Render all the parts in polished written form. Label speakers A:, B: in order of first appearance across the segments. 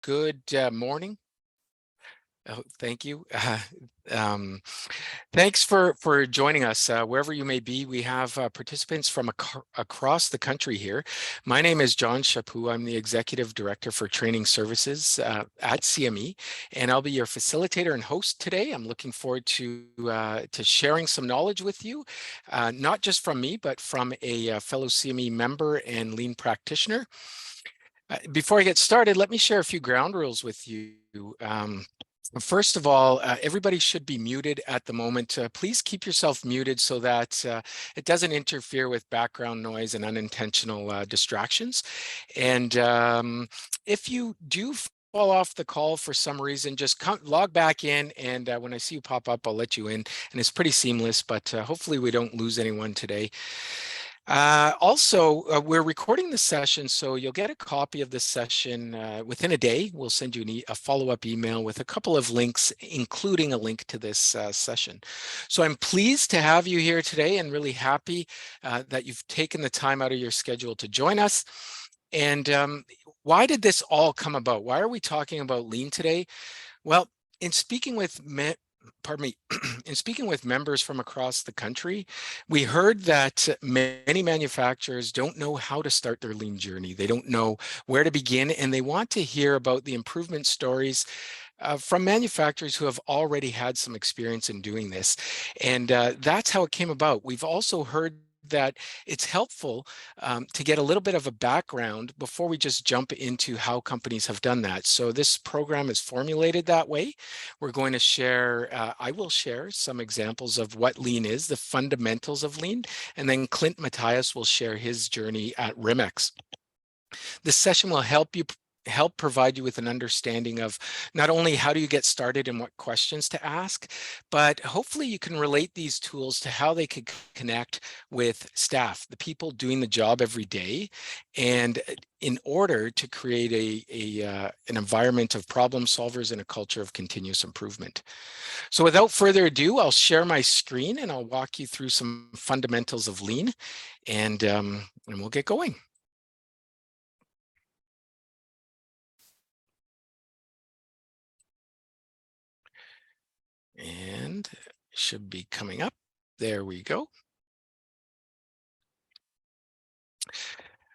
A: good morning. Oh, thank you. Thanks for joining us wherever you may be. We have participants from across the country here. My name is John Chaput. I'm the Executive Director for Training Services at CME, and I'll be your facilitator and host today. I'm looking forward to sharing some knowledge with you, not just from me, but from a fellow CME member and lean practitioner. Before I get started, let me share a few ground rules with you. First of all, everybody should be muted at the moment. Please keep yourself muted so that it doesn't interfere with background noise and unintentional distractions. And if you do fall off the call for some reason, just log back in, and when I see you pop up, I'll let you in. And it's pretty seamless, but hopefully we don't lose anyone today. Also, we're recording the session, so you'll get a copy of this session within a day. We'll send you a follow-up email with a couple of links, including a link to this session. So I'm pleased to have you here today and really happy that you've taken the time out of your schedule to join us. And why did this all come about? Why are we talking about lean today? Well, in speaking with in speaking with members from across the country, we heard that many manufacturers don't know how to start their lean journey. They don't know where to begin, and they want to hear about the improvement stories from manufacturers who have already had some experience in doing this. And that's how it came about. We've also heard that it's helpful to get a little bit of a background before we just jump into how companies have done that. So this program is formulated that way. We're going to share, I will share some examples of what lean is, the fundamentals of lean, and then Clint Matthias will share his journey at Rimex. This session will help provide you with an understanding of not only how do you get started and what questions to ask, but hopefully you can relate these tools to how they could connect with staff, the people doing the job every day, and in order to create an environment of problem solvers and a culture of continuous improvement. So without further ado, I'll share my screen and I'll walk you through some fundamentals of lean, and we'll get going. And should be coming up. There we go.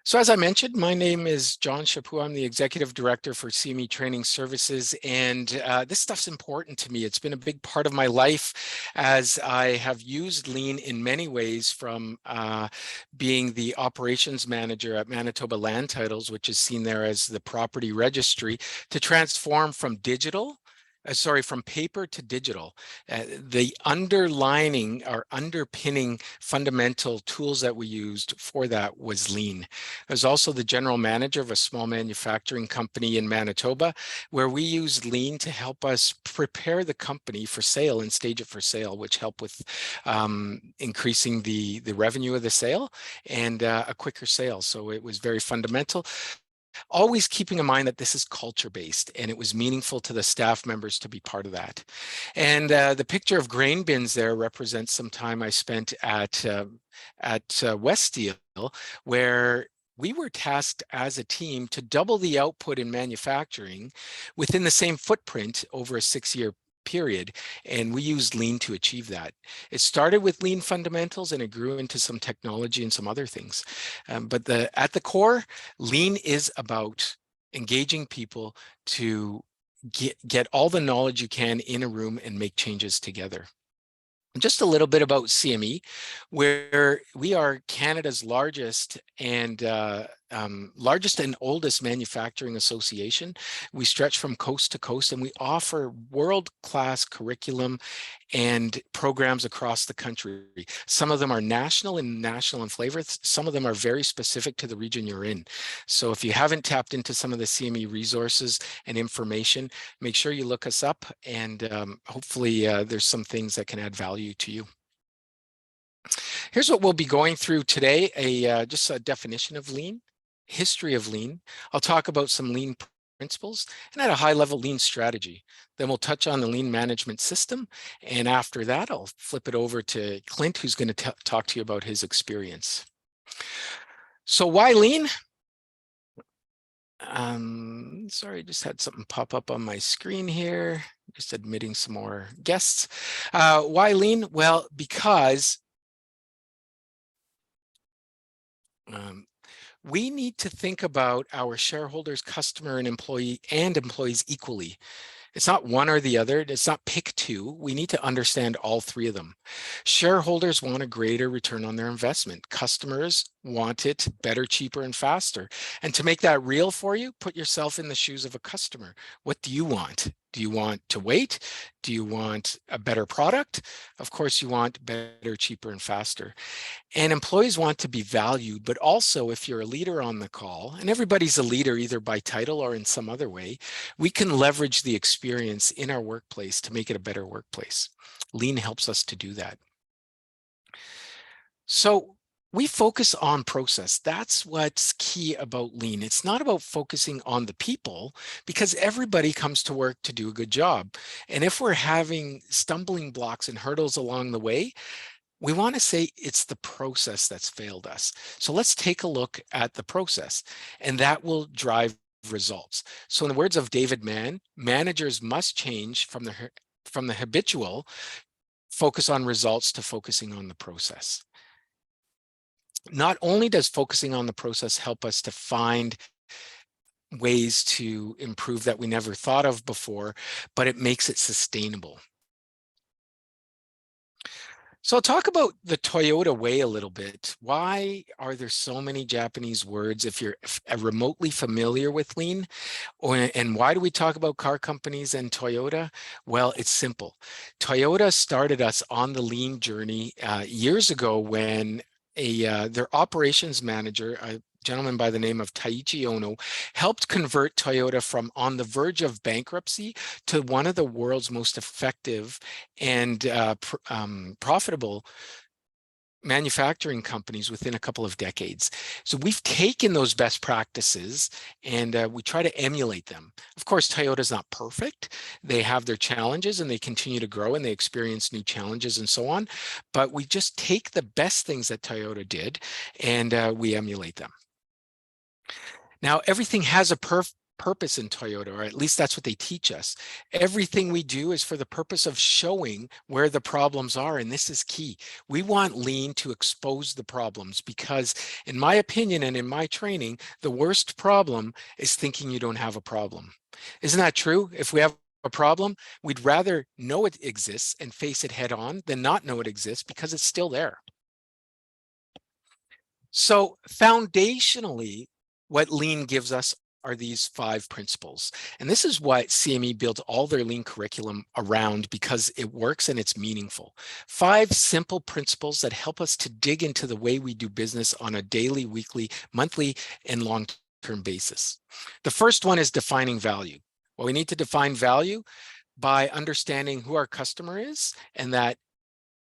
A: So as I mentioned, my name is John Chaput. I'm the Executive Director for CME Training Services, and this stuff's important to me. It's been a big part of my life as I have used lean in many ways, from being the operations manager at Manitoba Land Titles, which is seen there as the property registry, to transform from from paper to digital. The underlining or underpinning fundamental tools that we used for that was lean. I was also the general manager of a small manufacturing company in Manitoba, where we used lean to help us prepare the company for sale and stage it for sale, which helped with increasing the revenue of the sale and a quicker sale. So it was very fundamental. Always keeping in mind that this is culture-based, and it was meaningful to the staff members to be part of that. And the picture of grain bins there represents some time I spent at Weststeel, where we were tasked as a team to double the output in manufacturing within the same footprint over a 6-year period, and we used lean to achieve that. It started with lean fundamentals and it grew into some technology and some other things. But at the core, lean is about engaging people to get all the knowledge you can in a room and make changes together. Just a little bit about CME, where we are Canada's largest and oldest manufacturing association. We stretch from coast to coast, and we offer world-class curriculum and programs across the country. Some of them are national in flavor. Some of them are very specific to the region you're in. So if you haven't tapped into some of the CME resources and information, make sure you look us up, and hopefully there's some things that can add value to you. Here's what we'll be going through today, just a definition of lean, history of lean. I'll talk about some lean principles, and at a high level, lean strategy. Then we'll touch on the lean management system, and after that, I'll flip it over to Clint, who's going to talk to you about his experience. So why lean? Sorry, just had something pop up on my screen here. Just admitting some more guests. Why lean? Well, because we need to think about our shareholders, customer, and employees equally. It's not one or the other. It's not pick two. We need to understand all three of them. Shareholders want a greater return on their investment. Customers want it better, cheaper, and faster. And to make that real for you, put yourself in the shoes of a customer. What do you want? Do you want to wait? Do you want a better product? Of course, you want better, cheaper, and faster. And employees want to be valued, but also if you're a leader on the call, and everybody's a leader either by title or in some other way, we can leverage the experience in our workplace to make it a better workplace. Lean helps us to do that. So we focus on process. That's what's key about lean. It's not about focusing on the people, because everybody comes to work to do a good job. And if we're having stumbling blocks and hurdles along the way, we want to say it's the process that's failed us. So let's take a look at the process, and that will drive results. So in the words of David Mann, managers must change from the habitual focus on results to focusing on the process. Not only does focusing on the process help us to find ways to improve that we never thought of before, but it makes it sustainable. So I'll talk about the Toyota way a little bit. Why are there so many Japanese words if you're remotely familiar with lean? And why do we talk about car companies and Toyota? Well, it's simple. Toyota started us on the lean journey years ago when their operations manager, a gentleman by the name of Taiichi Ono, helped convert Toyota from on the verge of bankruptcy to one of the world's most effective and profitable manufacturing companies within a couple of decades. So we've taken those best practices and we try to emulate them. Of course, Toyota's not perfect. They have their challenges and they continue to grow and they experience new challenges and so on. But we just take the best things that Toyota did and we emulate them. Now, everything has a purpose in Toyota, or at least that's what they teach us. Everything we do is for the purpose of showing where the problems are, and this is key. We want lean to expose the problems because, in my opinion and in my training, the worst problem is thinking you don't have a problem. Isn't that true? If we have a problem, we'd rather know it exists and face it head on than not know it exists because it's still there. So foundationally, what lean gives us are these 5 principles. And this is what CME built all their lean curriculum around because it works and it's meaningful. 5 simple principles that help us to dig into the way we do business on a daily, weekly, monthly, and long-term basis. The first one is defining value. Well, we need to define value by understanding who our customer is and that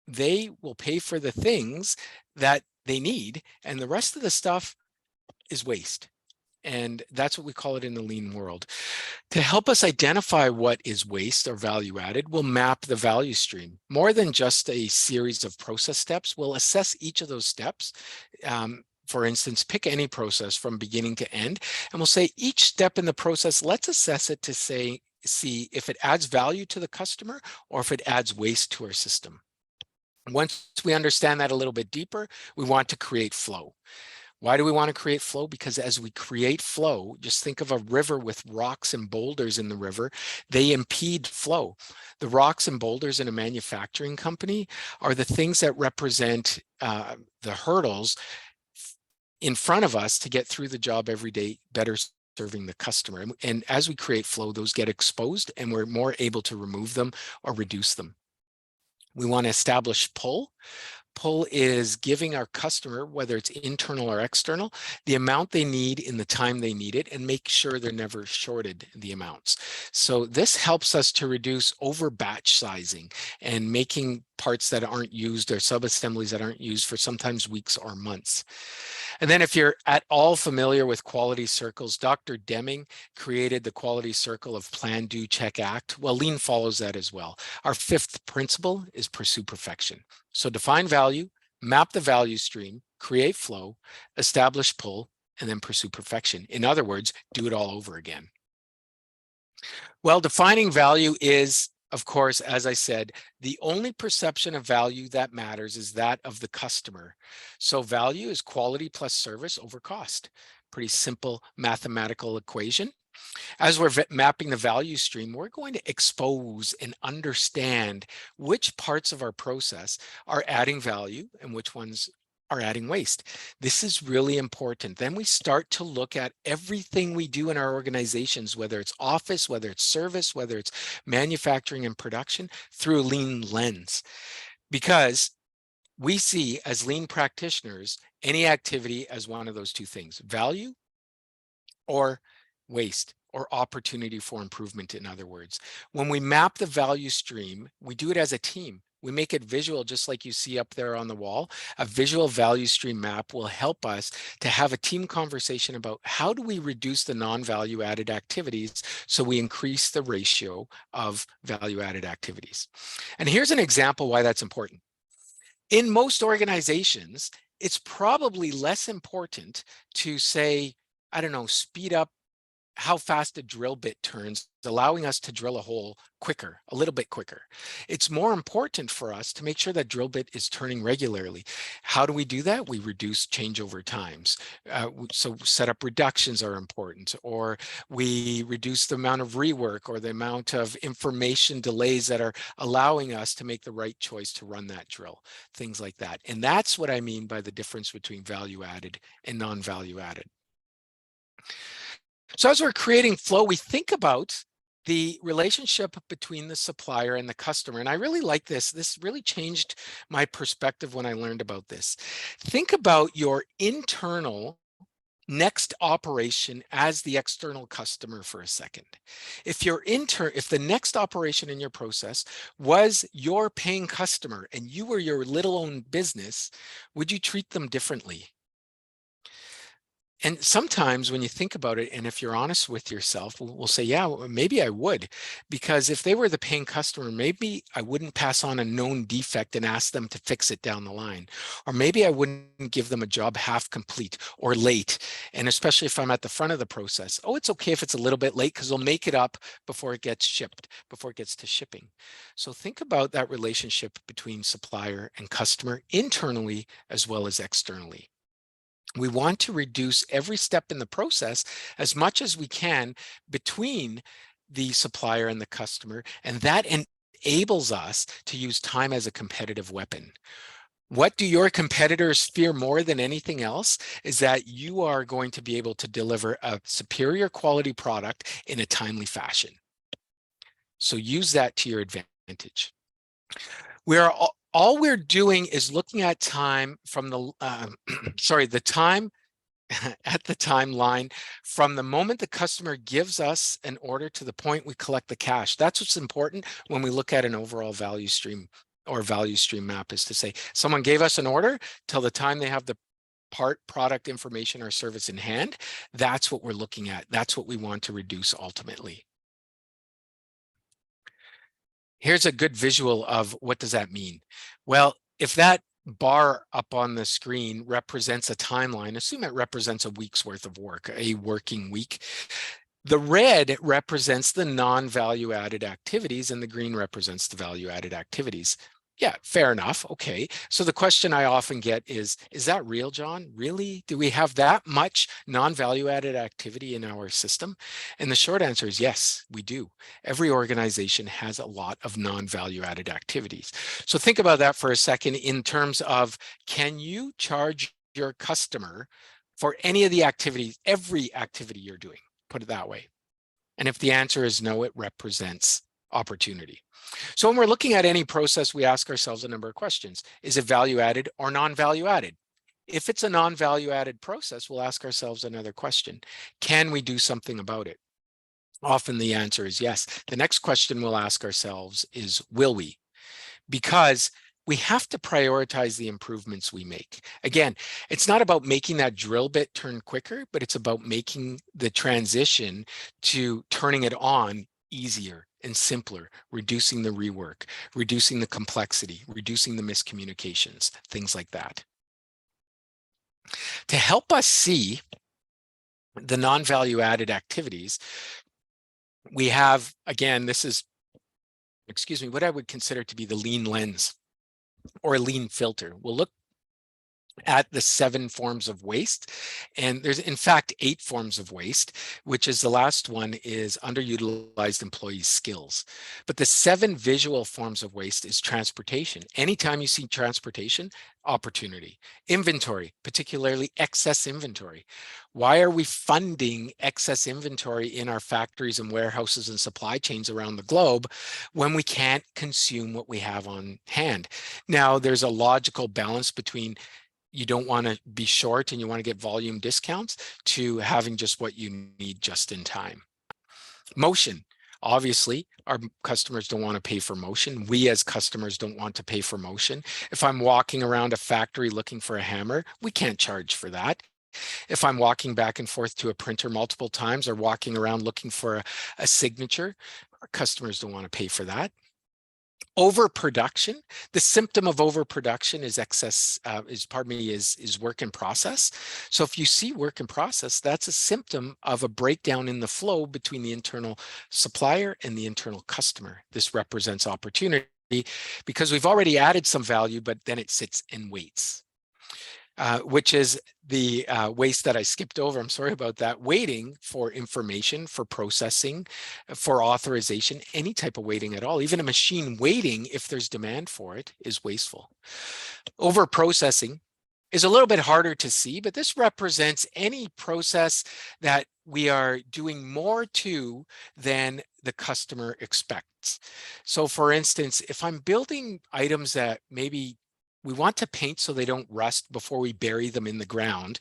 A: they will pay for the things that they need, and the rest of the stuff is waste. And that's what we call it in the lean world. To help us identify what is waste or value added, we'll map the value stream. More than just a series of process steps, we'll assess each of those steps. For instance, pick any process from beginning to end, and we'll say each step in the process, let's assess it to see if it adds value to the customer or if it adds waste to our system. Once we understand that a little bit deeper, we want to create flow. Why do we want to create flow? Because as we create flow, just think of a river with rocks and boulders in the river. They impede flow. The rocks and boulders in a manufacturing company are the things that represent the hurdles in front of us to get through the job every day, better serving the customer. And as we create flow, those get exposed and we're more able to remove them or reduce them. We want to establish pull. Pull is giving our customer, whether it's internal or external, the amount they need in the time they need it and make sure they're never shorted the amounts. So this helps us to reduce over batch sizing and making parts that aren't used or sub-assemblies that aren't used for sometimes weeks or months. And then if you're at all familiar with quality circles, Dr. Deming created the quality circle of plan, do, check, act. Well, lean follows that as well. Our 5th principle is pursue perfection. So define value, map the value stream, create flow, establish pull, and then pursue perfection. In other words, do it all over again. Well, defining value is, of course, as I said, the only perception of value that matters is that of the customer. So value is quality plus service over cost. Pretty simple mathematical equation. As we're mapping the value stream, we're going to expose and understand which parts of our process are adding value and which ones are adding waste. This is really important. Then we start to look at everything we do in our organizations, whether it's office, whether it's service, whether it's manufacturing and production, through a lean lens. Because we see, as lean practitioners, any activity as one of those two things: value or waste, or opportunity for improvement, in other words. When we map the value stream, we do it as a team. We make it visual, just like you see up there on the wall. A visual value stream map will help us to have a team conversation about how do we reduce the non-value added activities so we increase the ratio of value added activities. And here's an example why that's important. In most organizations, it's probably less important to say, I don't know, speed up how fast a drill bit turns, allowing us to drill a hole quicker, a little bit quicker. It's more important for us to make sure that drill bit is turning regularly. How do we do that? We reduce changeover times. So setup reductions are important, or we reduce the amount of rework or the amount of information delays that are allowing us to make the right choice to run that drill, things like that. And that's what I mean by the difference between value added and non-value added. So as we're creating flow, we think about the relationship between the supplier and the customer. And I really like this. This really changed my perspective when I learned about this. Think about your internal next operation as the external customer for a second. If the next operation in your process was your paying customer and you were your little own business, would you treat them differently? And sometimes when you think about it, and if you're honest with yourself, we'll say, yeah, well, maybe I would, because if they were the paying customer, maybe I wouldn't pass on a known defect and ask them to fix it down the line. Or maybe I wouldn't give them a job half complete or late. And especially if I'm at the front of the process, oh, it's okay if it's a little bit late because we'll make it up before it gets shipped, before it gets to shipping. So think about that relationship between supplier and customer internally as well as externally. We want to reduce every step in the process as much as we can between the supplier and the customer, and that enables us to use time as a competitive weapon. What do your competitors fear more than anything else is that you are going to be able to deliver a superior quality product in a timely fashion. So use that to your advantage. All we're doing is looking at time from the, the time at the timeline from the moment the customer gives us an order to the point we collect the cash. That's what's important when we look at an overall value stream or value stream map, is to say someone gave us an order till the time they have the product information or service in hand. That's what we're looking at. That's what we want to reduce ultimately. Here's a good visual of what does that mean. Well, if that bar up on the screen represents a timeline, assume it represents a week's worth of work, a working week. The red represents the non-value added activities and the green represents the value added activities. Yeah, fair enough. Okay. So the question I often get is that real, John? Really? Do we have that much non-value added activity in our system? And the short answer is yes, we do. Every organization has a lot of non-value added activities. So think about that for a second in terms of, can you charge your customer for any of the activities, every activity you're doing? Put it that way. And if the answer is no, it represents opportunity. So when we're looking at any process, we ask ourselves a number of questions. Is it value added or non-value added? If it's a non-value added process, we'll ask ourselves another question. Can we do something about it? Often the answer is yes. The next question we'll ask ourselves is, will we? Because we have to prioritize the improvements we make. Again, it's not about making that drill bit turn quicker, but it's about making the transition to turning it on easier and simpler, reducing the rework, reducing the complexity, reducing the miscommunications, things like that. To help us see the non-value added activities, we have, again, this is, excuse me, what I would consider to be the lean lens or lean filter. We'll look at the 7 forms of waste. And there's in fact 8 forms of waste, which is the last one is underutilized employee skills. But the 7 visual forms of waste is transportation. Anytime you see transportation, opportunity. Inventory, particularly excess inventory. Why are we funding excess inventory in our factories and warehouses and supply chains around the globe when we can't consume what we have on hand? Now, there's a logical balance between you don't want to be short and you want to get volume discounts to having just what you need just in time. Motion. Obviously, our customers don't want to pay for motion. We as customers don't want to pay for motion. If I'm walking around a factory looking for a hammer, we can't charge for that. If I'm walking back and forth to a printer multiple times or walking around looking for a signature, our customers don't want to pay for that. Overproduction. The symptom of overproduction is excess, is work in process. So if you see work in process, that's a symptom of a breakdown in the flow between the internal supplier and the internal customer. This represents opportunity because we've already added some value, but then it sits and waits. Which is the waste that I skipped over. I'm sorry about that. Waiting for information, for processing, for authorization, any type of waiting at all. Even a machine waiting, if there's demand for it, is wasteful. Over processing is a little bit harder to see, but this represents any process that we are doing more to than the customer expects. So for instance, if I'm building items that maybe we want to paint so they don't rust before we bury them in the ground.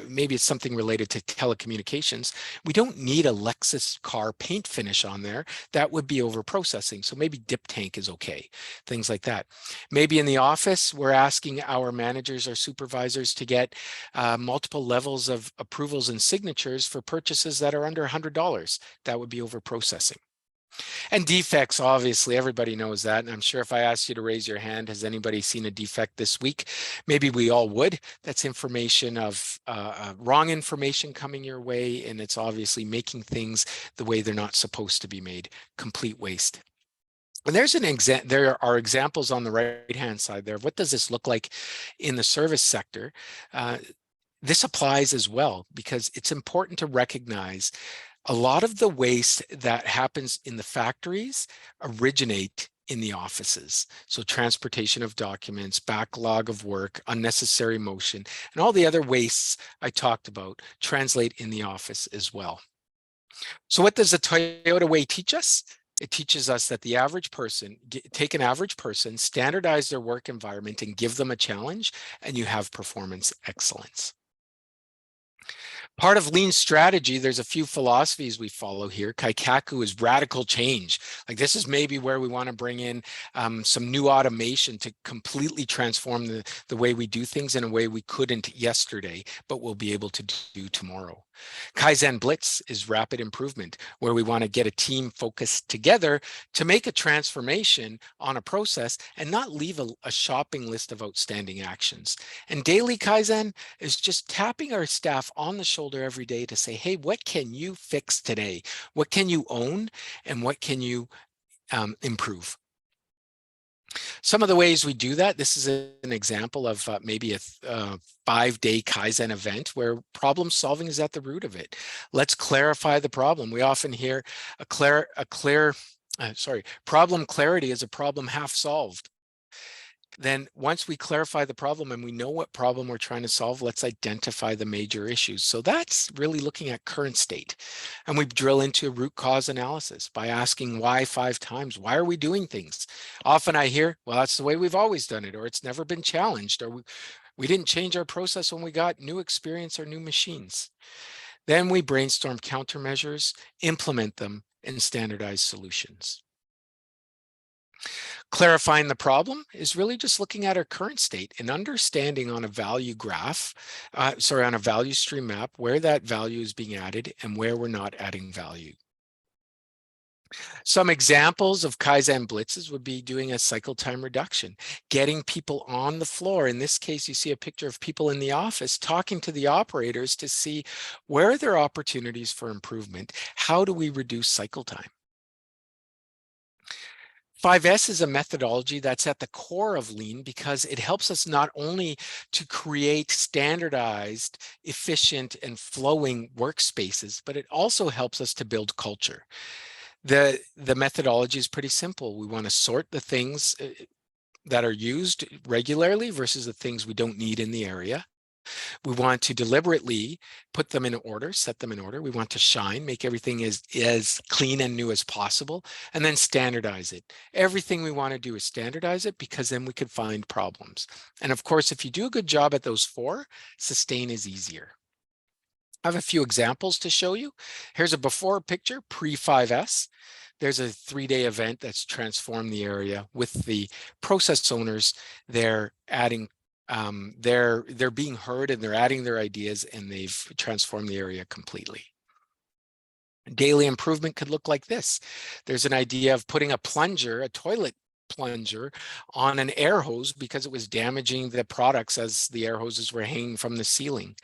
A: Maybe it's something related to telecommunications. We don't need a Lexus car paint finish on there. That would be over processing. So maybe dip tank is okay, things like that. Maybe in the office, we're asking our managers or supervisors to get multiple levels of approvals and signatures for purchases that are under $100. That would be over processing. And defects, obviously, everybody knows that. And I'm sure if I asked you to raise your hand, has anybody seen a defect this week? Maybe we all would. That's information of wrong information coming your way. And it's obviously making things the way they're not supposed to be made. Complete waste. And there are examples on the right-hand side there of what does this look like in the service sector. This applies as well because it's important to recognize a lot of the waste that happens in the factories originate in the offices. So transportation of documents, backlog of work, unnecessary motion, and all the other wastes I talked about translate in the office as well. So what does the Toyota Way teach us? It teaches us that the average person, take an average person, standardize their work environment and give them a challenge, and you have performance excellence. Part of lean strategy, there's a few philosophies we follow here. Kaikaku is radical change. Like this is maybe where we want to bring in some new automation to completely transform the way we do things in a way we couldn't yesterday, but we'll be able to do tomorrow. Kaizen Blitz is rapid improvement, where we want to get a team focused together to make a transformation on a process and not leave a shopping list of outstanding actions. And daily Kaizen is just tapping our staff on the shoulder every day to say, hey, what can you fix today? What can you own? And what can you improve? Some of the ways we do that, this is an example of maybe a 5-day Kaizen event where problem solving is at the root of it. Let's clarify the problem. We often hear problem clarity is a problem half solved. Then once we clarify the problem and we know what problem we're trying to solve, let's identify the major issues. So that's really looking at current state. And we drill into root cause analysis by asking why 5 times. Why are we doing things? Often I hear, well, that's the way we've always done it, or it's never been challenged, or we didn't change our process when we got new experience or new machines. Then we brainstorm countermeasures, implement them, and standardize solutions. Clarifying the problem is really just looking at our current state and understanding on a value graph, on a value stream map, where that value is being added and where we're not adding value. Some examples of Kaizen blitzes would be doing a cycle time reduction, getting people on the floor. In this case, you see a picture of people in the office talking to the operators to see where are there opportunities for improvement? How do we reduce cycle time? 5S is a methodology that's at the core of Lean because it helps us not only to create standardized, efficient, and flowing workspaces, but it also helps us to build culture. The methodology is pretty simple. We want to sort the things that are used regularly versus the things we don't need in the area. We want to deliberately put them in order, set them in order. We want to shine, make everything as clean and new as possible, and then standardize it. Everything we want to do is standardize it because then we can find problems. And of course, if you do a good job at those four, sustain is easier. I have a few examples to show you. Here's a before picture, pre-5S. There's a 3-day event that's transformed the area with the process owners. They're adding, they're being heard and they're adding their ideas and they've transformed the area completely. Daily improvement could look like this. There's an idea of putting a plunger, a toilet plunger on an air hose because it was damaging the products as the air hoses were hanging from the ceiling.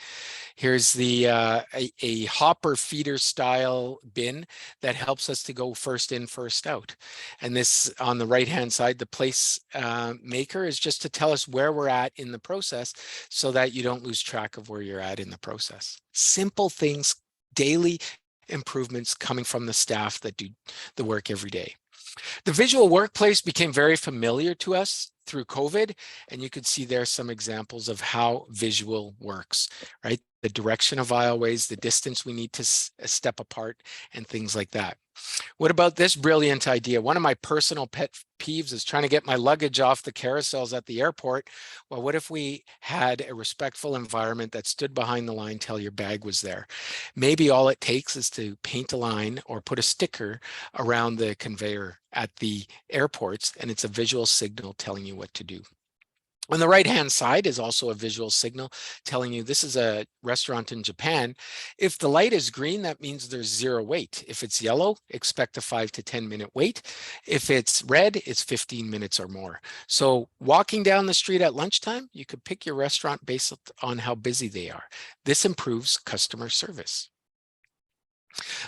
A: Here's the a hopper feeder style bin that helps us to go first in, first out. And this on the right hand side, the place maker is just to tell us where we're at in the process so that you don't lose track of where you're at in the process. Simple things, daily improvements coming from the staff that do the work every day. The visual workplace became very familiar to us through COVID, and you could see there some examples of how visual works, right? The direction of aisleways, the distance we need to step apart, and things like that. What about this brilliant idea? One of my personal pet peeves is trying to get my luggage off the carousels at the airport. Well, what if we had a respectful environment that stood behind the line till your bag was there? Maybe all it takes is to paint a line or put a sticker around the conveyor at the airports, and it's a visual signal telling you what to do. On the right-hand side is also a visual signal telling you this is a restaurant in Japan. If the light is green, that means there's 0 wait. If it's yellow, expect a 5 to 10 minute wait. If it's red, it's 15 minutes or more. So walking down the street at lunchtime, you could pick your restaurant based on how busy they are. This improves customer service.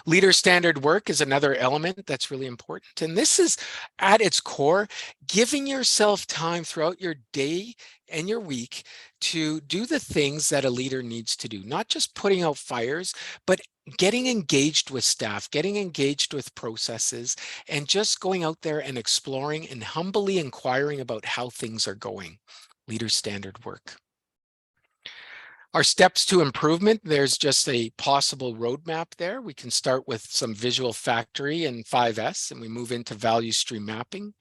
A: Leader standard work is another element that's really important. And this is at its core, giving yourself time throughout your day and your week to do the things that a leader needs to do, not just putting out fires, but getting engaged with staff, getting engaged with processes, and just going out there and exploring and humbly inquiring about how things are going. Leader standard work. Our steps to improvement, there's just a possible roadmap there. We can start with some visual factory and 5S, and we move into value stream mapping,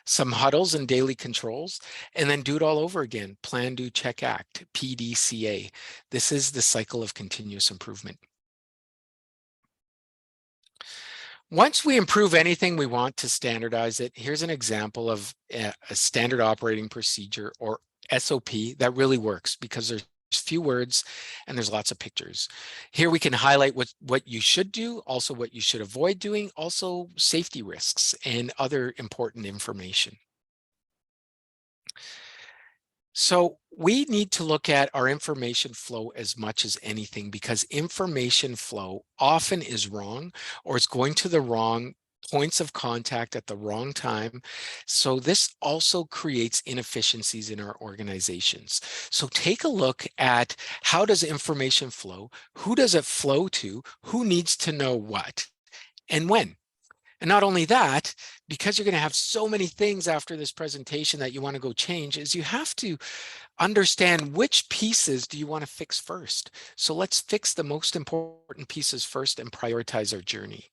A: some huddles and daily controls, and then do it all over again. Plan, do, check, act, PDCA. This is the cycle of continuous improvement. Once we improve anything, we want to standardize it. Here's an example of a standard operating procedure or SOP that really works because there's few words and there's lots of pictures. Here we can highlight what you should do, also what you should avoid doing, also safety risks and other important information. So we need to look at our information flow as much as anything because information flow often is wrong or it's going to the wrong points of contact at the wrong time. So this also creates inefficiencies in our organizations. So take a look at how does information flow? Who does it flow to? Who needs to know what and when? And not only that, because you're going to have so many things after this presentation that you want to go change, is you have to understand which pieces do you want to fix first. So let's fix the most important pieces first and prioritize our journey.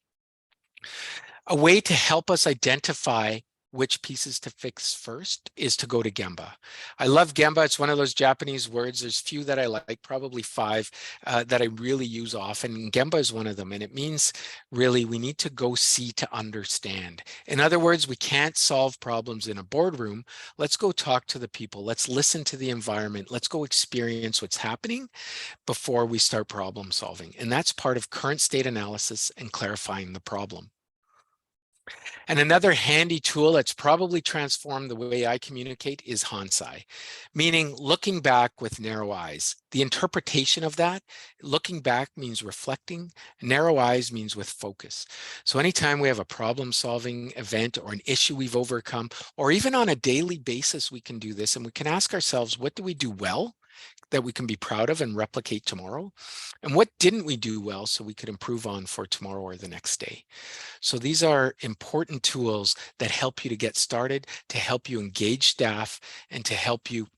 A: A way to help us identify which pieces to fix first is to go to GEMBA. I love GEMBA. It's one of those Japanese words. There's few that I like, probably 5 that I really use often. And GEMBA is one of them. And it means really we need to go see to understand. In other words, we can't solve problems in a boardroom. Let's go talk to the people. Let's listen to the environment. Let's go experience what's happening before we start problem solving. And that's part of current state analysis and clarifying the problem. And another handy tool that's probably transformed the way I communicate is Hansai, meaning looking back with narrow eyes. The interpretation of that, looking back means reflecting, narrow eyes means with focus. So anytime we have a problem-solving event or an issue we've overcome, or even on a daily basis, we can do this, and we can ask ourselves, what do we do well that we can be proud of and replicate tomorrow? And what didn't we do well so we could improve on for tomorrow or the next day? So these are important tools that help you to get started, to help you engage staff, and to help you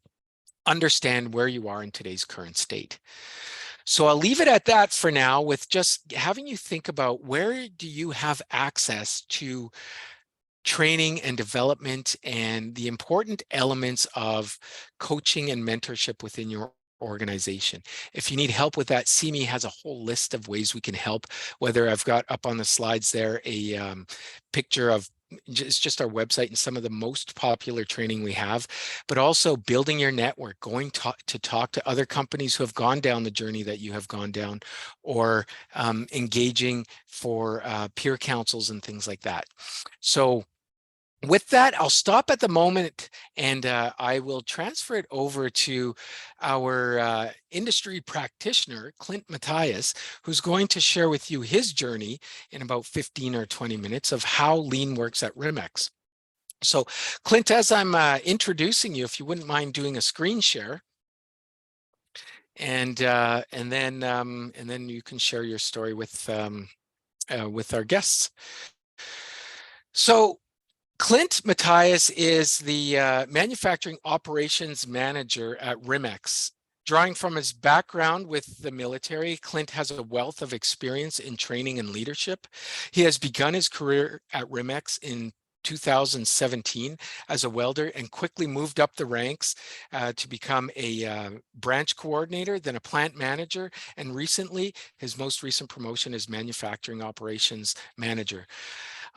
A: understand where you are in today's current state. So I'll leave it at that for now, with just having you think about, where do you have access to training and development and the important elements of coaching and mentorship within your organization. If you need help with that, CME has a whole list of ways we can help, whether I've got up on the slides there a picture of it's just our website and some of the most popular training we have, but also building your network, going to talk to other companies who have gone down the journey that you have gone down, or engaging for peer councils and things like that. So with that, I'll stop at the moment, and I will transfer it over to our industry practitioner, Clint Matthias, who's going to share with you his journey in about 15 or 20 minutes of how lean works at RIMEX. So Clint, as I'm introducing you, if you wouldn't mind doing a screen share, and then you can share your story with our guests. So Clint Matthias is the manufacturing operations manager at RIMEX. Drawing from his background with the military, Clint has a wealth of experience in training and leadership. He has begun his career at RIMEX in 2017 as a welder, and quickly moved up the ranks to become a branch coordinator, then a plant manager, and recently, his most recent promotion is manufacturing operations manager.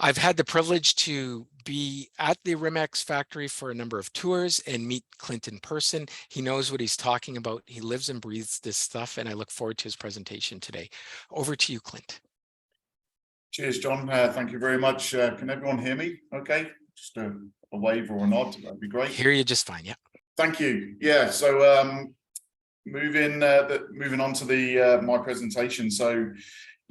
A: I've had the privilege to be at the RIMEX factory for a number of tours and meet Clint in person. He knows what he's talking about. He lives and breathes this stuff, and I look forward to his presentation today. Over to you, Clint.
B: Cheers, John. Thank you very much. Can everyone hear me okay? Just a wave or a nod, that'd be great.
A: Hear you just fine, yeah.
B: Thank you. Yeah, so moving on to my presentation. So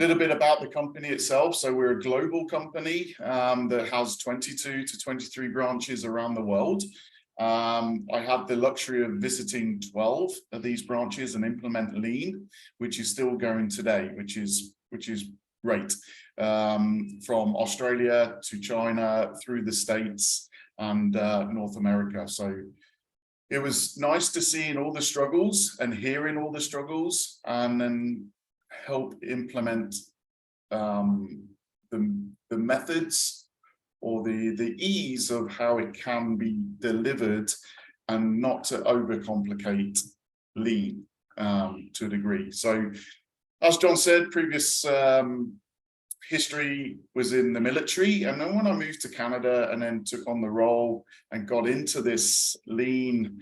B: a little bit about the company itself. So we're a global company that has 22 to 23 branches around the world. I had the luxury of visiting 12 of these branches and implement lean, which is still going today, which is great. From Australia to China, through the States and North America. So it was nice to see all the struggles and hearing all the struggles, and then help implement the methods or the ease of how it can be delivered, and not to overcomplicate lean to a degree. So as John said, previous history was in the military, and then when I moved to Canada and then took on the role and got into this lean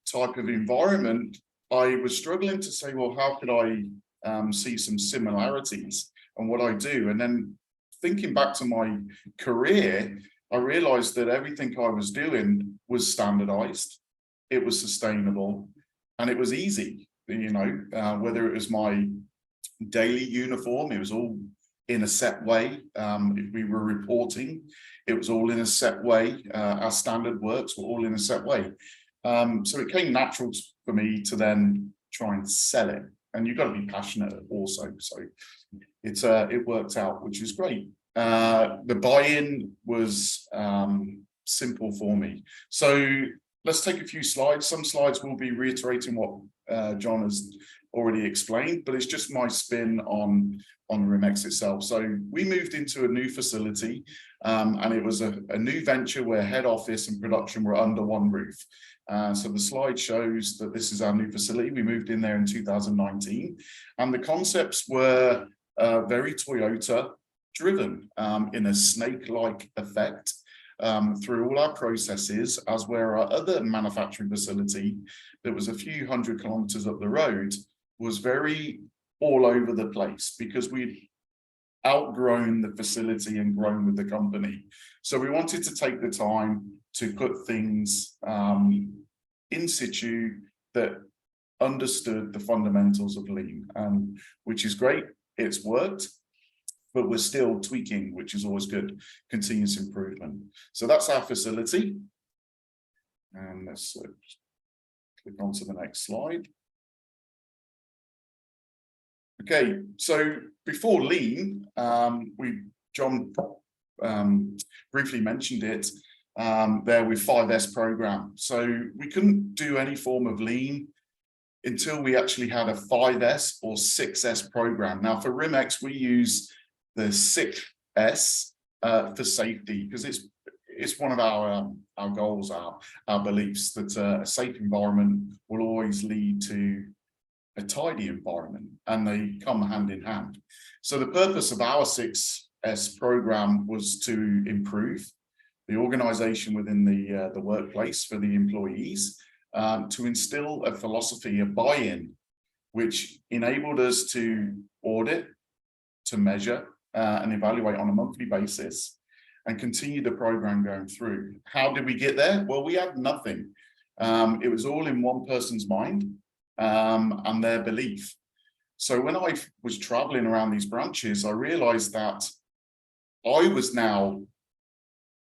B: type of environment, I was struggling to say, well, how could I see some similarities and what I do? And then thinking back to my career, I realized that everything I was doing was standardized, it was sustainable, and it was easy. You know, whether it was my daily uniform, it was all in a set way. If we were reporting, it was all in a set way. Our standard works were all in a set way. So it came natural for me to then try and sell it. And you've got to be passionate also. So it worked out, which is great. The buy-in was simple for me. So let's take a few slides. Some slides will be reiterating what John has already explained, but it's just my spin on RIMEX itself. So we moved into a new facility, and it was a new venture where head office and production were under one roof. So the slide shows that this is our new facility. We moved in there in 2019, and the concepts were very Toyota driven, in a snake-like effect through all our processes, as where our other manufacturing facility that was a few hundred kilometers up the road was very all over the place, because we'd outgrown the facility and grown with the company. So we wanted to take the time to put things in situ that understood the fundamentals of lean, which is great. It's worked, but we're still tweaking, which is always good. Continuous improvement. So that's our facility. And let's click on to the next slide. Okay, so before lean, John briefly mentioned it there with 5S program. So we couldn't do any form of lean until we actually had a 5S or 6S program. Now for RIMEX, we use the 6S for safety, because it's one of our goals, our beliefs, that a safe environment will always lead to a tidy environment, and they come hand in hand. So the purpose of our 6S program was to improve the organization within the workplace for the employees, to instill a philosophy of buy-in, which enabled us to audit, to measure, and evaluate on a monthly basis, and continue the program going through. How did we get there? Well, we had nothing. It was all in one person's mind and their belief. So when I was traveling around these branches, I realized that I was now,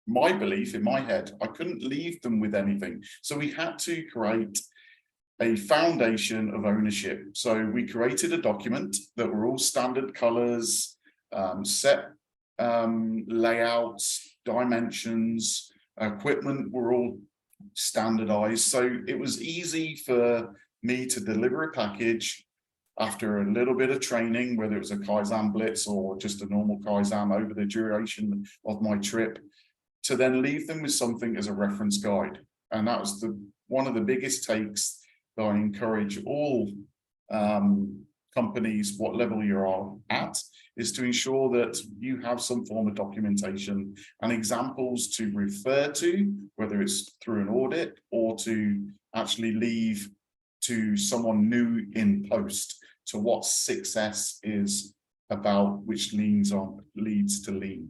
B: my belief in my head, I couldn't leave them with anything. So we had to create a foundation of ownership. So we created a document that were all standard colors, set layouts, dimensions, equipment were all standardized. So it was easy for me to deliver a package after a little bit of training, whether it was a Kaizen blitz or just a normal Kaizen over the duration of my trip, to then leave them with something as a reference guide. And that was one of the biggest takes that I encourage all companies, what level you're at, is to ensure that you have some form of documentation and examples to refer to, whether it's through an audit or to actually leave to someone new in post to what success is about, which leads to lean.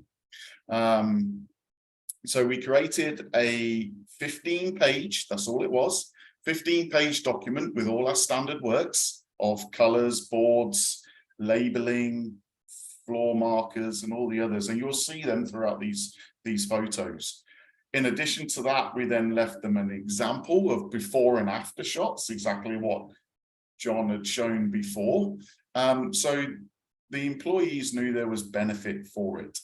B: So we created a 15-page, that's all it was, 15-page document with all our standard works of colors, boards, labeling, floor markers, and all the others. And you'll see them throughout these photos. In addition to that, we then left them an example of before and after shots, exactly what John had shown before. So the employees knew there was benefit for it.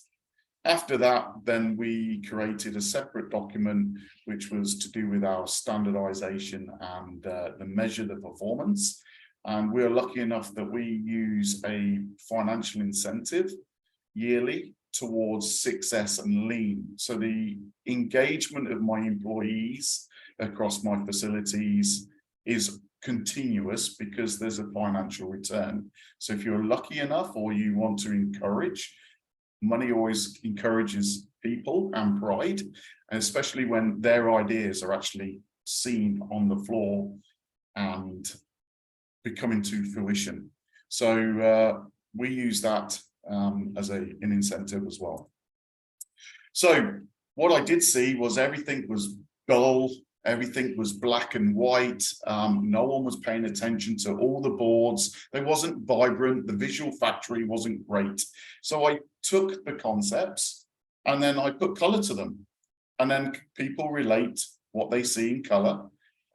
B: After that, then we created a separate document, which was to do with our standardization and the measure the performance. And we're lucky enough that we use a financial incentive yearly towards success and lean. So the engagement of my employees across my facilities is continuous because there's a financial return. So if you're lucky enough or you want to encourage, money always encourages people and pride, and especially when their ideas are actually seen on the floor and coming to fruition. So we use that as an incentive as well. So what I did see was everything was dull, everything was black and white. No one was paying attention to all the boards. They wasn't vibrant. The visual factory wasn't great. So I took the concepts and then I put color to them. And then people relate what they see in color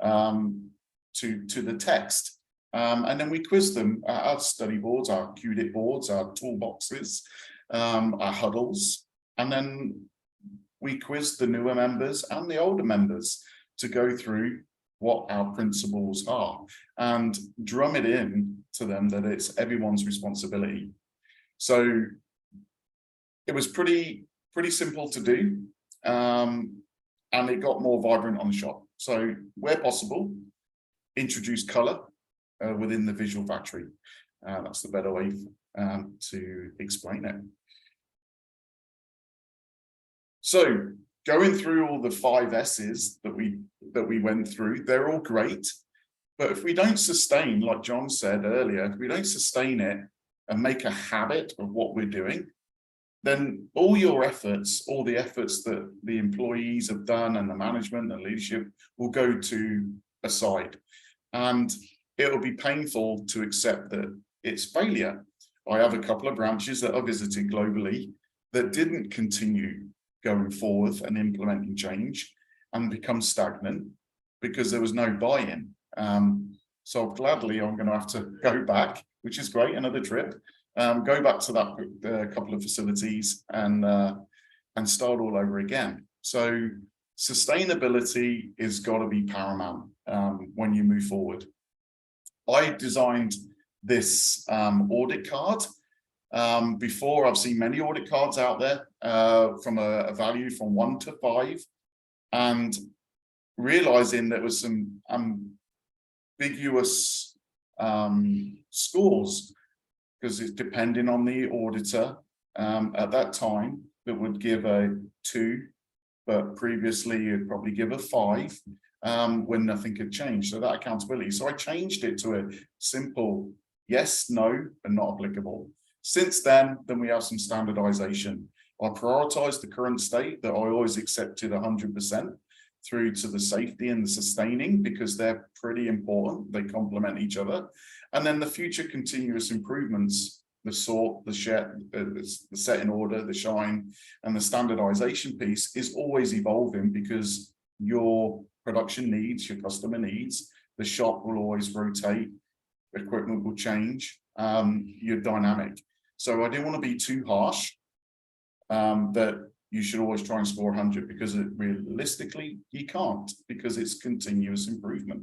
B: to the text. And then we quiz them, our study boards, our QDIT boards, our toolboxes, our huddles. And then we quiz the newer members and the older members to go through what our principles are and drum it in to them that it's everyone's responsibility. So it was pretty simple to do, and it got more vibrant on the shop. So where possible, introduce color within the visual factory. That's the better way to explain it. So going through all the 5 S's that we went through, they're all great. But if we don't sustain, like John said earlier, if we don't sustain it, and make a habit of what we're doing, then all your efforts, all the efforts that the employees have done and the management and leadership will go to a side. And it'll be painful to accept that it's failure. I have a couple of branches that I visited globally that didn't continue going forward and implementing change and become stagnant because there was no buy-in. So gladly, I'm going to have to go back, which is great, another trip, go back to that couple of facilities and start all over again. So sustainability is got to be paramount when you move forward. I designed this audit card. Before, I've seen many audit cards out there from a value from 1 to 5, and realizing there was some ambiguous scores, because it's depending on the auditor at that time that would give a 2, but previously you'd probably give a 5 when nothing had changed. So that accountability. So I changed it to a simple yes, no, and not applicable. Since then we have some standardization. I prioritize the current state that I always accepted 100% through to the safety and the sustaining, because they're pretty important. They complement each other. And then the future continuous improvements, the sort, the share, the set in order, the shine, and the standardization piece is always evolving, because your production needs, your customer needs, the shop will always rotate, equipment will change, you're dynamic. So I didn't want to be too harsh, that you should always try and score 100, because realistically you can't, because it's continuous improvement.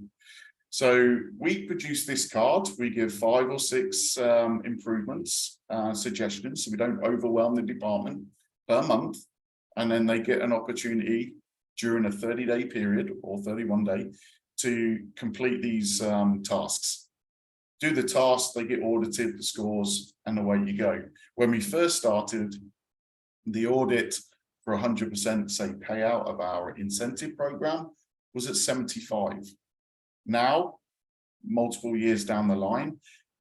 B: So we produce this card. We give 5 or 6 improvements, suggestions, so we don't overwhelm the department, per month, and then they get an opportunity during a 30-day period or 31-day to complete these tasks. Do the task, they get audited, the scores, and away you go. When we first started, the audit for 100%, say, payout of our incentive program was at 75. Now, multiple years down the line,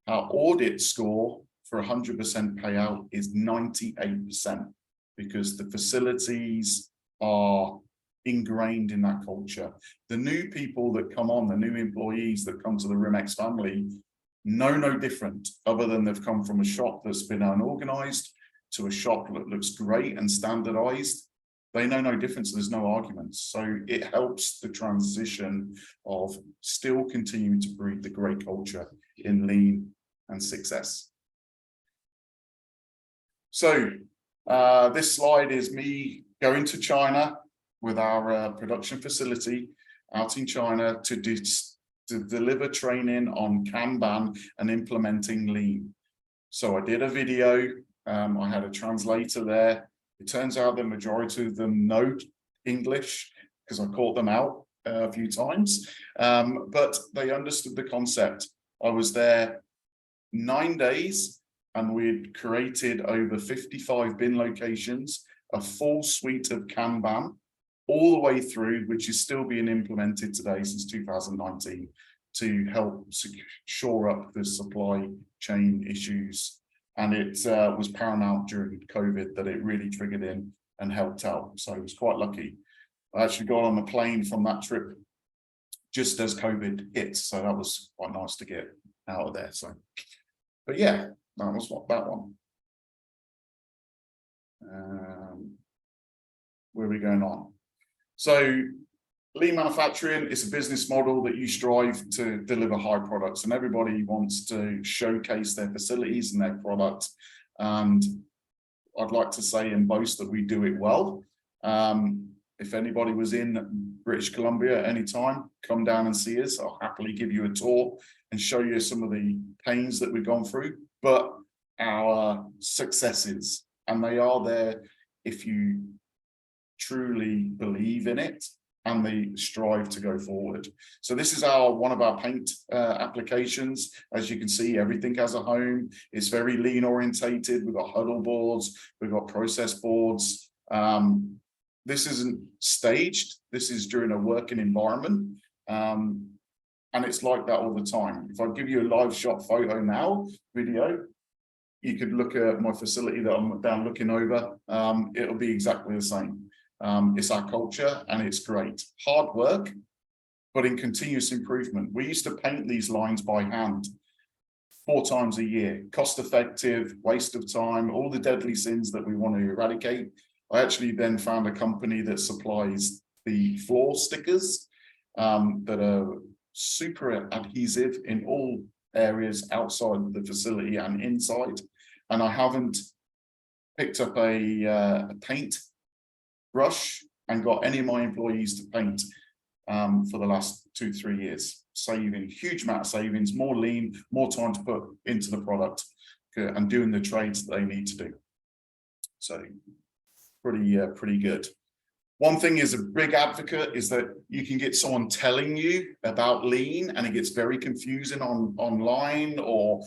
B: our audit score for 100% payout is 98%, because the facilities are ingrained in that culture. The new people that come on, the new employees that come to the Rimex family, know no different, other than they've come from a shop that's been unorganized to a shop that looks great and standardized. They know no difference. There's no arguments. So it helps the transition of still continuing to breed the great culture in lean and success. So this slide is me going to China with our production facility out in China to deliver training on Kanban and implementing lean. So I did a video. I had a translator there. It turns out the majority of them know English, because I caught them out a few times, but they understood the concept. I was there 9 days, and we'd created over 55 bin locations, a full suite of Kanban, all the way through, which is still being implemented today since 2019, to help shore up the supply chain issues. And it was paramount during COVID that it really triggered in and helped out. So I was quite lucky. I actually got on a plane from that trip just as COVID hit. So that was quite nice to get out of there. So, but yeah, that was that one. Where are we going on? So lean manufacturing is a business model that you strive to deliver high products, and everybody wants to showcase their facilities and their products. And I'd like to say and boast that we do it well. If anybody was in British Columbia at any time, come down and see us. I'll happily give you a tour and show you some of the pains that we've gone through, but our successes, and they are there if you truly believe in it and they strive to go forward. So this is one of our paint applications. As you can see, everything has a home. It's very lean orientated. We've got huddle boards, we've got process boards. This isn't staged. This is during a working environment. And it's like that all the time. If I give you a live shot photo now, video, you could look at my facility that I'm down looking over. It'll be exactly the same. It's our culture and it's great. Hard work, but in continuous improvement. We used to paint these lines by hand 4 times a year, cost effective, waste of time, all the deadly sins that we want to eradicate. I actually then found a company that supplies the floor stickers that are super adhesive in all areas outside the facility and inside. And I haven't picked up a paint brush and got any of my employees to paint for the last 2-3 years, saving huge amount of savings, more lean, more time to put into the product and doing the trades that they need to do. So pretty good. One thing is a big advocate is that you can get someone telling you about lean and it gets very confusing online or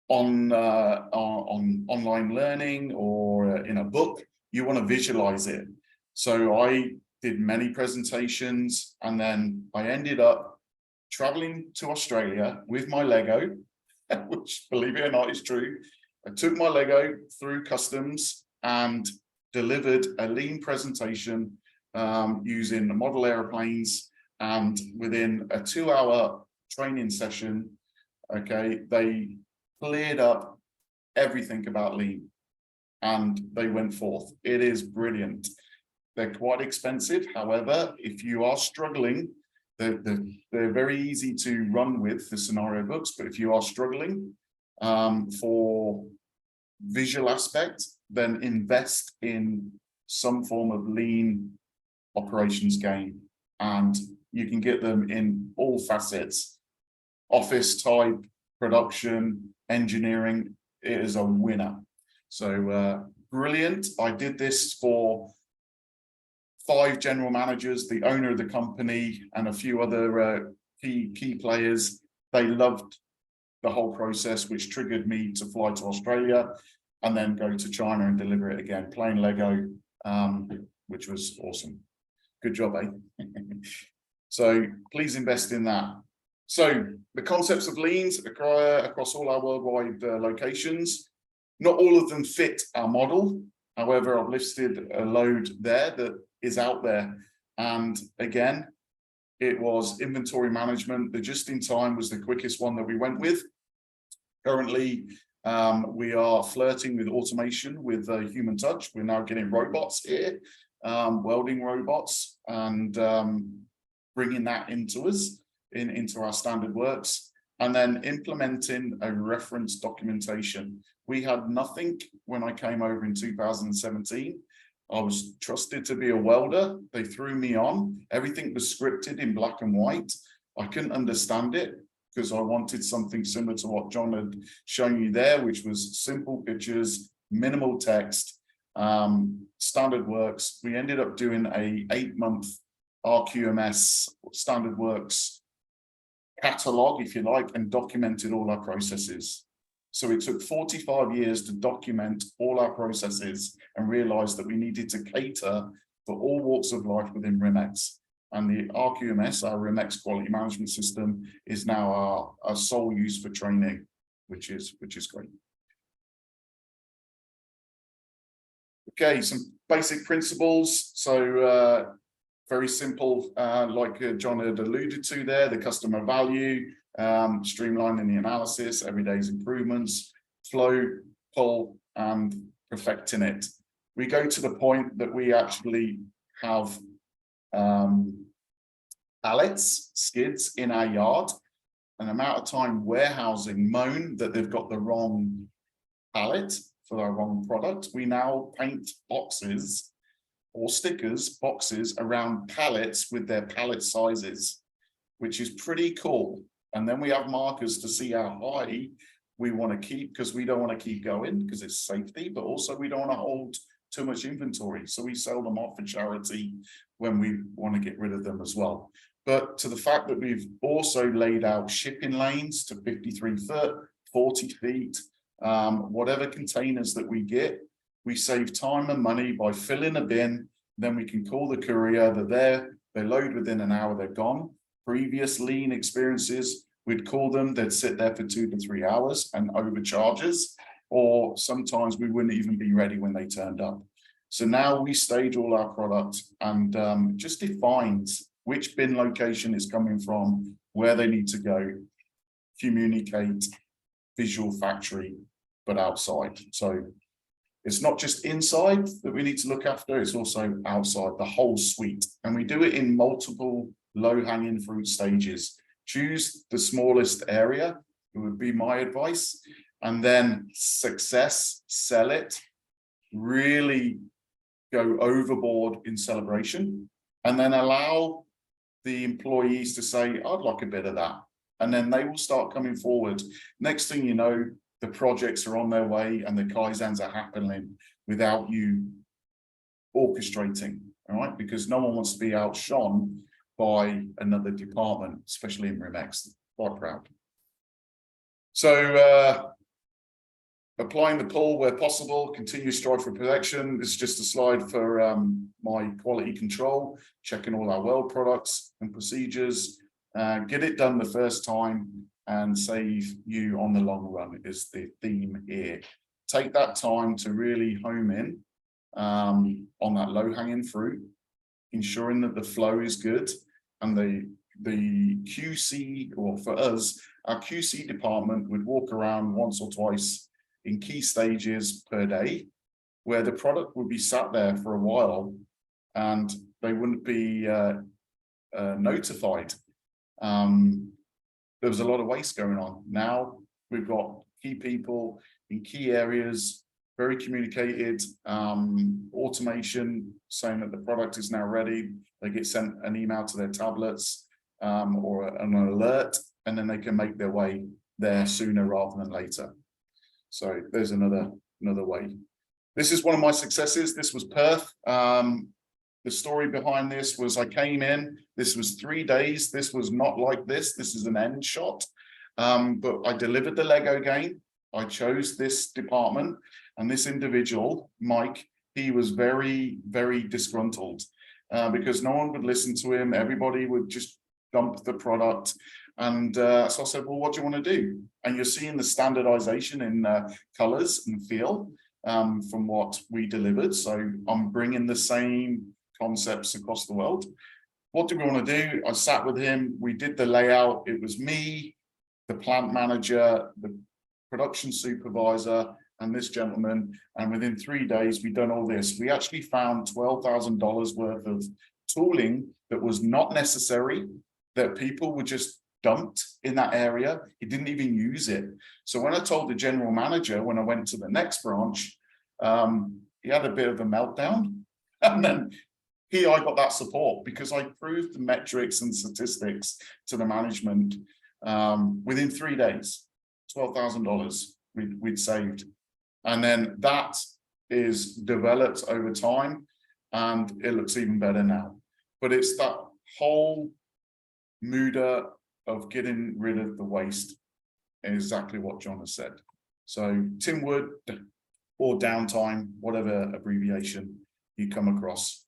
B: on online learning or in a book. You want to visualize it. So I did many presentations and then I ended up traveling to Australia with my Lego, which believe it or not is true. I took my Lego through customs and delivered a lean presentation using model airplanes, and within a 2-hour training session, okay, they cleared up everything about lean and they went forth. It is brilliant. They're quite expensive. However, if you are struggling, they're very easy to run with, the scenario books, but if you are struggling for visual aspect, then invest in some form of lean operations game, and you can get them in all facets: office type, production, engineering. It is a winner. So brilliant. I did this for 5 general managers, the owner of the company, and a few other key players. They loved the whole process, which triggered me to fly to Australia and then go to China and deliver it again, plain Lego, which was awesome. Good job, eh? So please invest in that. So the concepts of leans across all our worldwide locations, not all of them fit our model. However, I've listed a load there that is out there. And again, it was inventory management. The just-in-time was the quickest one that we went with. Currently, we are flirting with automation with human touch. We're now getting robots here, welding robots, and bringing that into us, into our standard works, and then implementing a reference documentation. We had nothing when I came over in 2017. I was trusted to be a welder. They threw me on. Everything was scripted in black and white. I couldn't understand it because I wanted something similar to what John had shown you there, which was simple pictures, minimal text, standard works. We ended up doing a 8-month RQMS, standard works catalog, if you like, and documented all our processes. So it took 45 years to document all our processes and realize that we needed to cater for all walks of life within RIMEX. And the RQMS, our RIMEX quality management system, is now our sole use for training, which is great. Okay, some basic principles. So very simple, like John had alluded to there, the customer value, streamlining the analysis, everyday's improvements, flow, pull, and perfecting it. We go to the point that we actually have pallets, skids in our yard, an amount of time warehousing moan that they've got the wrong pallet for our wrong product. We now paint boxes or stickers, boxes around pallets with their pallet sizes, which is pretty cool. And then we have markers to see how high we want to keep, because we don't want to keep going because it's safety, but also we don't want to hold too much inventory. So we sell them off for charity when we want to get rid of them as well. But to the fact that we've also laid out shipping lanes to 53 foot, 40 feet, whatever containers that we get, we save time and money by filling a bin. Then we can call the courier, they're there, they load within an hour, they're gone. Previous lean experiences, we'd call them, they'd sit there for 2 to 3 hours and overcharge us. or sometimes we wouldn't even be ready when they turned up. So now we stage all our product and just defines which bin location it's coming from, where they need to go, communicate, visual factory, but outside. So it's not just inside that we need to look after, it's also outside, the whole suite. And we do it in multiple low-hanging fruit stages. Choose the smallest area, it would be my advice, and then success, sell it, really go overboard in celebration, and then allow the employees to say, I'd like a bit of that. And then they will start coming forward. Next thing you know, the projects are on their way and the Kaizens are happening without you orchestrating, all right? Because no one wants to be outshone by another department, especially in Remex. Quite proud. So applying the pull where possible, continue strive for perfection. This is just a slide for my quality control, checking all our weld products and procedures. Get it done the first time and save you on the long run is the theme here. Take that time to really home in on that low-hanging fruit, ensuring that the flow is good, and the QC, or for us, our QC department would walk around once or twice in key stages per day, where the product would be sat there for a while and they wouldn't be notified. There was a lot of waste going on. Now we've got key people in key areas, very communicated, automation saying that the product is now ready. They get sent an email to their tablets or an alert, and then they can make their way there sooner rather than later. So there's another way. This is one of my successes. This was Perth. The story behind this was I came in, this was 3 days. This was not like this. This is an end shot. But I delivered the Lego game. I chose this department, and this individual, Mike, he was very, very disgruntled because no one would listen to him. Everybody would just dump the product. And so I said, well, what do you want to do? And you're seeing the standardization in colors and feel from what we delivered. So I'm bringing the same concepts across the world. What do we want to do? I sat with him. We did the layout. It was me, the plant manager, the production supervisor, and this gentleman. And within 3 days, we'd done all this. We actually found $12,000 worth of tooling that was not necessary, that people were just dumped in that area. He didn't even use it. So when I told the general manager, when I went to the next branch, he had a bit of a meltdown. And then I got that support because I proved the metrics and statistics to the management within 3 days, $12,000 we'd saved. And then that is developed over time and it looks even better now. But it's that whole mood of getting rid of the waste, exactly what John has said. So tin wood or downtime, whatever abbreviation you come across.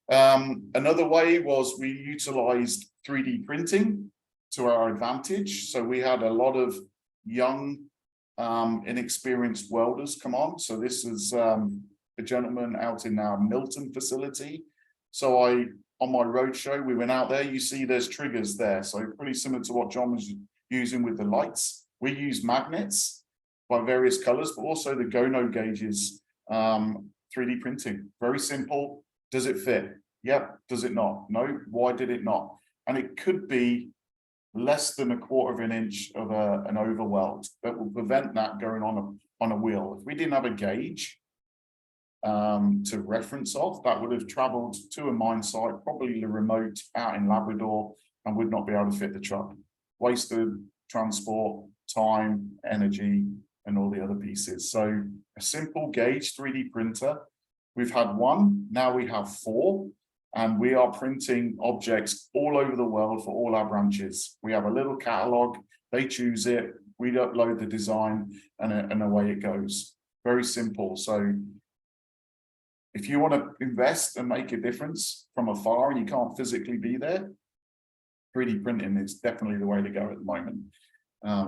B: Another way was we utilized 3D printing to our advantage. So we had a lot of young, inexperienced welders come on. So this is a gentleman out in our Milton facility. So on my roadshow, we went out there, you see there's triggers there. So pretty similar to what John was using with the lights. We use magnets by various colors, but also the go-no gauges, 3D printing. Very simple. Does it fit? Yep. Does it not? No. Why did it not? And it could be less than 1/4 inch of an overweld that will prevent that going on a wheel. If we didn't have a gauge to reference off, that would have traveled to a mine site, probably remote out in Labrador, and would not be able to fit the truck. Wasted transport, time, energy, and all the other pieces. So a simple gauge 3D printer. We've had 1, now we have 4, and we are printing objects all over the world for all our branches. We have a little catalog, they choose it, we upload the design, and away it goes. Very simple. So if you want to invest and make a difference from afar and you can't physically be there, 3D printing is definitely the way to go at the moment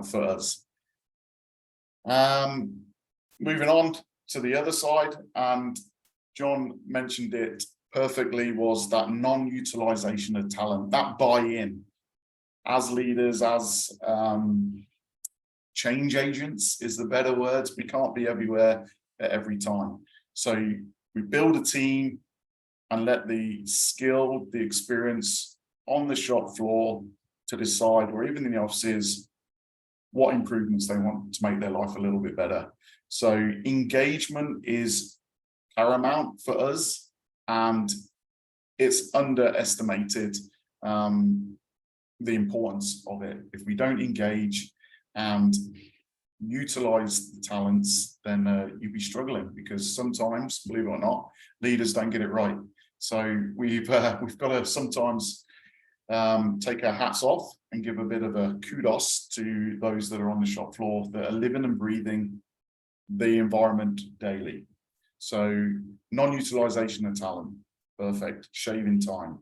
B: for us. moving on to the other side, and John mentioned it perfectly, was that non-utilization of talent, that buy-in. As leaders, as change agents is the better word. We can't be everywhere at every time. So we build a team and let the skill, the experience on the shop floor to decide, or even in the offices, what improvements they want to make their life a little bit better. So engagement is paramount for us, and it's underestimated, the importance of it. If we don't engage and utilize the talents, then you'd be struggling, because sometimes, believe it or not, leaders don't get it right. So we've got to sometimes take our hats off and give a bit of a kudos to those that are on the shop floor, that are living and breathing the environment daily. So non-utilization of talent, perfect, shaving time.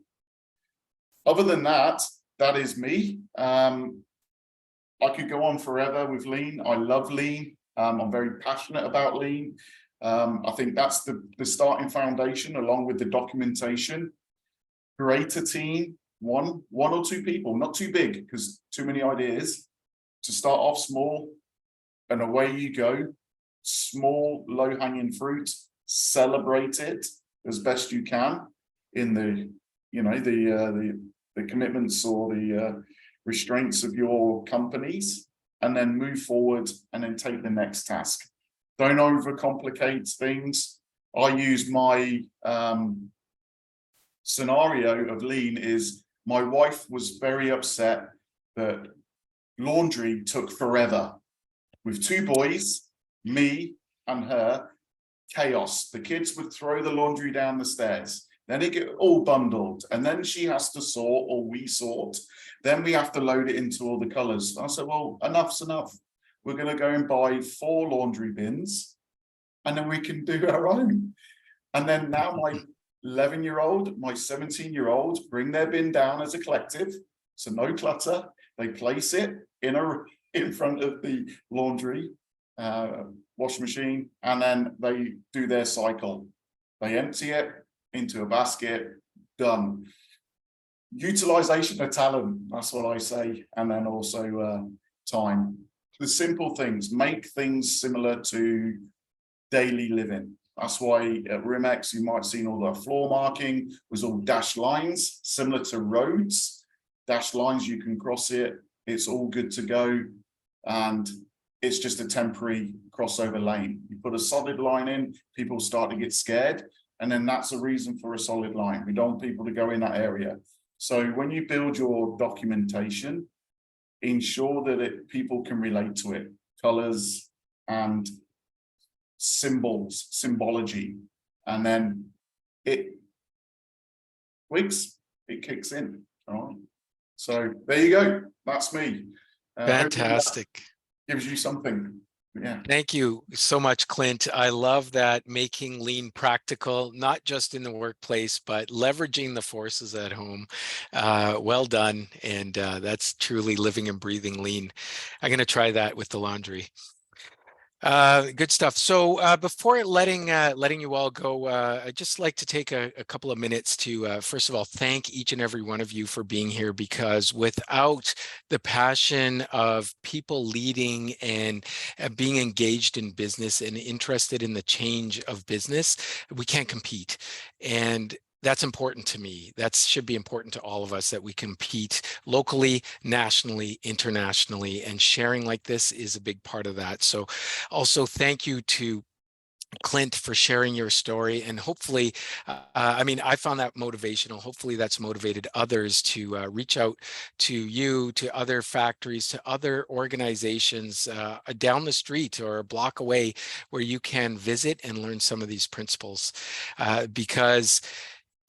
B: Other than that, that is me. I could go on forever with lean. I love lean. I'm very passionate about lean. I think that's the starting foundation, along with the documentation. Create a team, one or two people, not too big, because too many ideas. To start off small, and away you go. Small, low-hanging fruit. Celebrate it as best you can in the, the commitments or the restraints of your companies, and then move forward and then take the next task. Don't overcomplicate things. I use my scenario of lean is, my wife was very upset that laundry took forever. With two boys, me and her, chaos. The kids would throw the laundry down the stairs. Then it get all bundled, and then she has to sort, or we sort. Then we have to load it into all the colors. I said, well, enough's enough. We're going to go and buy 4 laundry bins, and then we can do our own. And then now my 11-year-old, my 17-year-old bring their bin down as a collective. So no clutter. They place it in front of the laundry wash machine, and then they do their cycle. They empty it into a basket, done. Utilization of talent, that's what I say. And then also time. The simple things, make things similar to daily living. That's why at Rimex, you might have seen all the floor marking was all dashed lines, similar to roads. Dashed lines, you can cross it, it's all good to go. And it's just a temporary crossover lane. You put a solid line in, people start to get scared. And then that's a reason for a solid line. We don't want people to go in that area. So when you build your documentation, ensure that people can relate to it. Colors and symbols, symbology. And then it twigs, it kicks in. All right. So there you go. That's me.
A: Fantastic.
B: Gives you something. Yeah.
A: Thank you so much, Clint. I love that, making lean practical, not just in the workplace, but leveraging the forces at home. Well done. And that's truly living and breathing lean. I'm going to try that with the laundry. Good stuff. So before letting you all go, I'd just like to take a couple of minutes to, first of all, thank each and every one of you for being here, because without the passion of people leading and being engaged in business and interested in the change of business, we can't compete. And that's important to me. That should be important to all of us, that we compete locally, nationally, internationally, and sharing like this is a big part of that. So also thank you to Clint for sharing your story, and hopefully, I found that motivational. Hopefully that's motivated others to reach out to you, to other factories, to other organizations down the street or a block away, where you can visit and learn some of these principles, because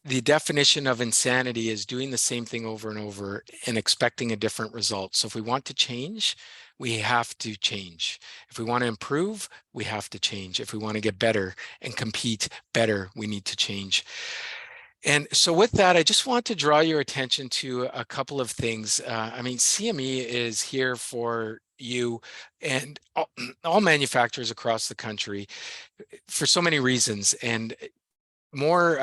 A: the definition of insanity is doing the same thing over and over and expecting a different result. So if we want to change, we have to change. If we want to improve, we have to change. If we want to get better and compete better, we need to change. And so with that, I just want to draw your attention to a couple of things. CME is here for you and all manufacturers across the country for so many reasons. And more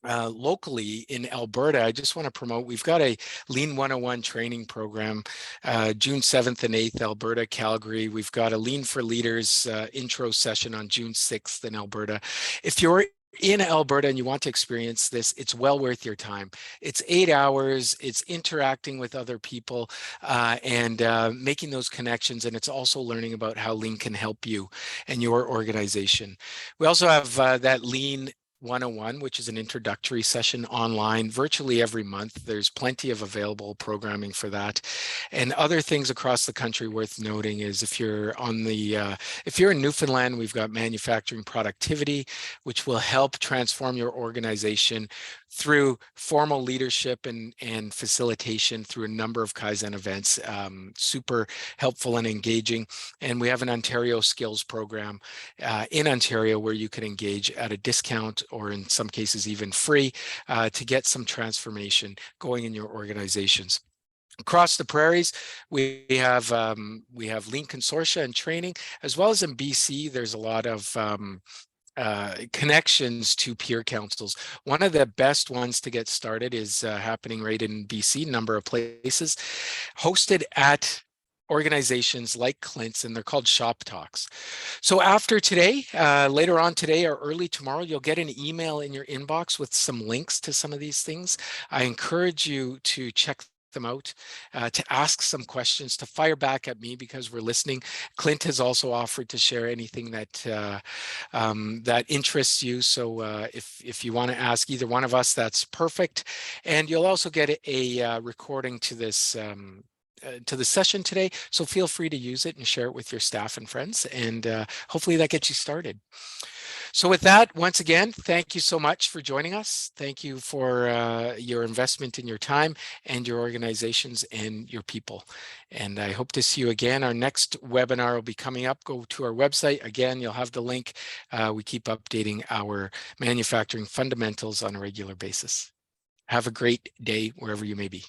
A: locally in Alberta, I just want to promote, we've got a Lean 101 training program, June 7th and 8th, Alberta, Calgary. We've got a Lean for Leaders intro session on June 6th in Alberta. If you're in Alberta and you want to experience this, it's well worth your time. It's 8 hours, it's interacting with other people and making those connections. And it's also learning about how Lean can help you and your organization. We also have that Lean 101, which is an introductory session online virtually every month. There's plenty of available programming for that. And other things across the country worth noting is if you're in Newfoundland, we've got manufacturing productivity, which will help transform your organization through formal leadership and facilitation through a number of Kaizen events. Super helpful and engaging. And we have an Ontario skills program in Ontario where you can engage at a discount or in some cases even free to get some transformation going in your organizations. Across the prairies, we have Lean Consortia and training, as well as in BC, there's a lot of connections to peer councils. One of the best ones to get started is happening right in BC, number of places, hosted at organizations like Clint's, and they're called shop talks. So after today, later on today or early tomorrow, you'll get an email in your inbox with some links to some of these things. I encourage you to check them out, to ask some questions, to fire back at me because we're listening. Clint has also offered to share anything that that interests you. So if you want to ask either one of us, that's perfect. And you'll also get a recording to this to the session today. So feel free to use it and share it with your staff and friends. And hopefully that gets you started. So with that, once again, thank you so much for joining us. Thank you for your investment in your time and your organizations and your people. And I hope to see you again. Our next webinar will be coming up. Go to our website. Again, you'll have the link. We keep updating our manufacturing fundamentals on a regular basis. Have a great day wherever you may be.